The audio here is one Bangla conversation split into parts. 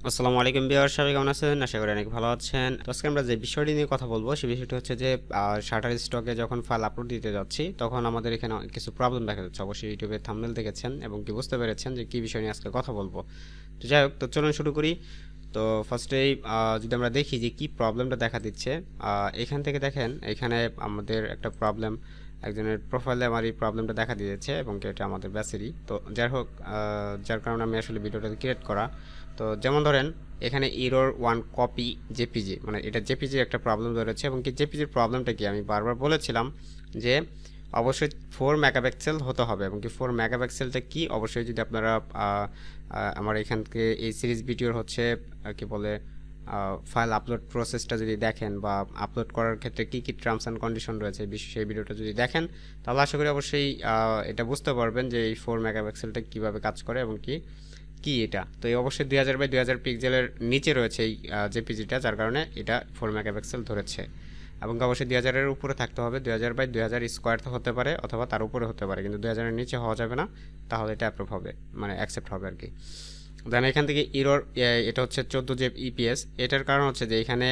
আসসালামু আলাইকুম ভিউয়ার, সবাই কেমন আছেন? আশা করি অনেক ভালো আছেন। তো আজকে আমরা যে বিষয়টি নিয়ে কথা বলবো সেই বিষয়টি হচ্ছে যে শাটার স্টকে যখন ফাইল আপলোড দিতে যাচ্ছি তখন আমাদের এখানে কিছু প্রবলেম দেখা যাচ্ছে। অবশ্যই ইউটিউবে থাম্বনেল দেখেছেন এবং কি বুঝতে পেরেছেন যে কী বিষয় নিয়ে আজকে কথা বলবো। তো যাই হোক, তো চলুন শুরু করি। তো ফার্স্টেই যদি আমরা দেখি যে কি প্রবলেমটা দেখা দিচ্ছে, এখান থেকে দেখেন এখানে আমাদের একটা প্রবলেম, একজনের প্রোফাইলে আমার এই প্রবলেমটা দেখা দিয়েছে এবং কি এটা আমাদের ব্যাচেরই। তো যাই হোক, যার কারণে আমি আসলে ভিডিওটা ক্রিয়েট করা। তো যেমন ধরেন এখানে ইরর ওয়ান কপি জেপিজি, মানে এটা জেপিজির একটা প্রবলেম ধরেছে এবং কি জেপিজির প্রবলেমটা কি আমি বারবার বলেছিলাম যে অবশ্যই 4 মেগাপিক্সেল হতে হবে এবং কি 4 মেগাপিক্সেলটা কি অবশ্যই যদি আপনারা আমার এখান থেকে এই সিরিজ ভিডিওর হচ্ছে কি বলে ফাইল আপলোড প্রসেসটা যদি দেখেন বা আপলোড করার ক্ষেত্রে কী কী টার্মস অ্যান্ড কন্ডিশন রয়েছে সেই ভিডিওটা যদি দেখেন তাহলে আশা করি অবশ্যই এটা বুঝতে পারবেন যে এই 4 মেগাপিক্সেলটা কীভাবে কাজ করে এবং কি এটা। তো এই অবশ্যই 2000 বাই 2000 পিক্সেলের নিচে রয়েছে এই জেপিজিটা, যার কারণে এটা 4 মেগাপিক্সেল ধরেছে এবং অবশ্যই 2000-এর উপরে থাকতে হবে। 2000 বাই 2000 স্কোয়ার হতে পারে অথবা তার উপরে হতে পারে, কিন্তু 2000-এর নিচে হওয়া যাবে না, তাহলে এটা অ্যাপ্রুভ হবে, মানে অ্যাকসেপ্ট হবে আর কি। দেন এখান থেকে ইরর, এটা হচ্ছে 14 যে ইপিএস, এটার কারণ হচ্ছে যে এখানে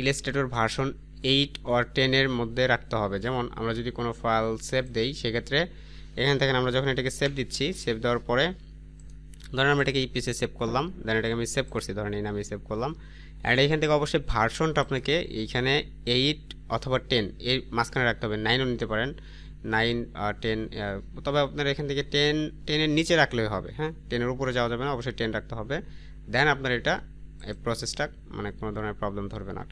ইলাস্ট্রেটর ভার্সন 8 or 10-এর মধ্যে রাখতে হবে। যেমন আমরা যদি কোনো ফাইল সেভ দেই সেক্ষেত্রে এখান থেকে আমরা যখন এটাকে সেভ দিচ্ছি, সেভ দেওয়ার পরে ধরেন আমি এটাকে ইপিএসে সেভ করলাম, দেন এটাকে আমি সেভ করছি, ধরেন এই নামে সেভ করলাম। অ্যান্ড এখান থেকে অবশ্যই ভার্সনটা আপনাকে এইখানে 8 অথবা 10 এর মাঝখানে রাখতে হবে। 9ও নিতে পারেন, 9 10, তবে আপনার এখান থেকে 10-এর নিচে রাখলেই হবে। হ্যাঁ, 10-এর উপরে যাওয়া যাবে না, অবশ্যই 10 রাখতে হবে। দেন আপনার এটা এই প্রসেসটা মানে কোনো ধরনের প্রবলেম ধরবে না।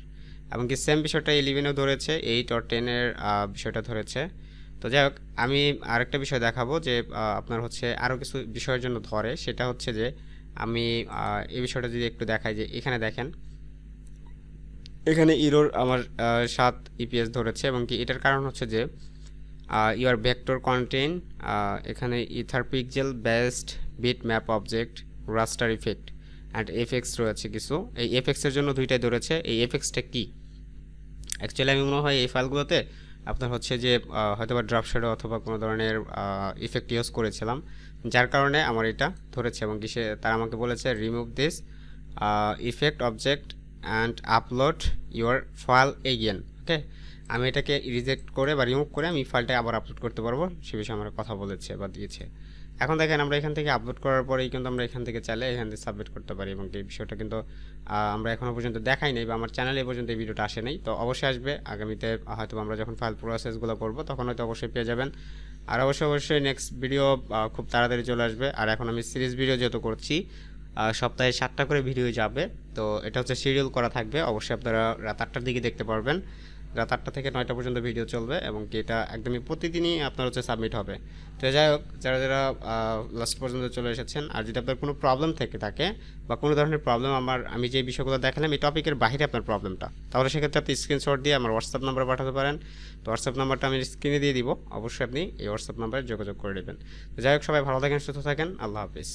এমনকি সেম বিষয়টা 11-এও ধরেছে, 8 or 10-এর বিষয়টা ধরেছে। তো যাই হোক, আমি আরেকটা বিষয় দেখাবো যে আপনার হচ্ছে আরও কিছু বিষয়ের জন্য ধরে, সেটা হচ্ছে যে আমি এই বিষয়টা যদি একটু দেখাই যে এখানে দেখেন এখানে ইরোর আমার 7 ইপিএস ধরেছে এবং কি এটার কারণ হচ্ছে যে ইউর ভেক্টর কন্টেন এখানে either pixel based bitmap object raster effect and FX রয়েছে কিছু। এই এফএক্সের জন্য দুইটাই ধরেছে। এই এফএক্সটা কি অ্যাকচুয়ালি আমি মনে হয় এই ফাইলগুলোতে আপনার হচ্ছে যে হয়তোবা ড্রপ শ্যাডো অথবা কোনো ধরনের ইফেক্ট ইউজ করেছিলাম, যার কারণে আমার এটা ধরেছে এবং কি তারা আমাকে বলেছে remove this effect object and upload your file again. Okay, আমি এটাকে রিজেক্ট করে বা রিমুভ করে আমি ফাইলটা আবার আপলোড করতে পারবো, সে বিষয়ে আমার কথা বলেছে বা দিয়েছে। এখন দেখেন আমরা এখান থেকে আপলোড করার পরেই কিন্তু আমরা এখান থেকে চাইলে এখান থেকে সাবমিট করতে পারি এবং এই বিষয়টা কিন্তু আমরা এখনও পর্যন্ত দেখাই নাই বা আমার চ্যানেলে এই পর্যন্ত এই ভিডিওটা আসে নাই। তো অবশ্যই আসবে আগামীতে, হয়তো আমরা যখন ফাইল প্রসেসগুলো করবো তখন হয়তো অবশ্যই পেয়ে যাবেন। আর অবশ্যই নেক্সট ভিডিও খুব তাড়াতাড়ি চলে আসবে। আর এখন আমি সিরিজ ভিডিও যেহেতু করছি, সপ্তাহে 7টা করে ভিডিও যাবে, তো এটা হচ্ছে শিডিউল করা থাকবে। অবশ্যই আপনারা রাত 8টার দিকে দেখতে পারবেন, রাত 8টা থেকে 9টা পর্যন্ত ভিডিও চলবে এবং কি এটা একদমই প্রতিদিনই আপনার হচ্ছে সাবমিট হবে। তো যাই হোক, যারা লাস্ট পর্যন্ত চলে এসেছেন, আর যদি আপনার কোনো প্রবলেম থেকে থাকে বা কোনো ধরনের প্রবলেম আমি যে বিষয়গুলো দেখালাম এই টপিকের বাইরে আপনার প্রবলেমটা, তাহলে সেক্ষেত্রে আপনি স্ক্রিনশট দিয়ে আমার হোয়াটসঅ্যাপ নাম্বারে পাঠাতে পারেন। তো হোয়াটসঅ্যাপ নাম্বারটা আমি স্ক্রিনে দিয়ে দিব, অবশ্যই আপনি এই হোয়াটসঅ্যাপ নাম্বারে যোগাযোগ করে নেবেন। তো যাই হোক, সবাই ভালো থাকেন, সুস্থ থাকেন, আল্লাহ হাফিজ।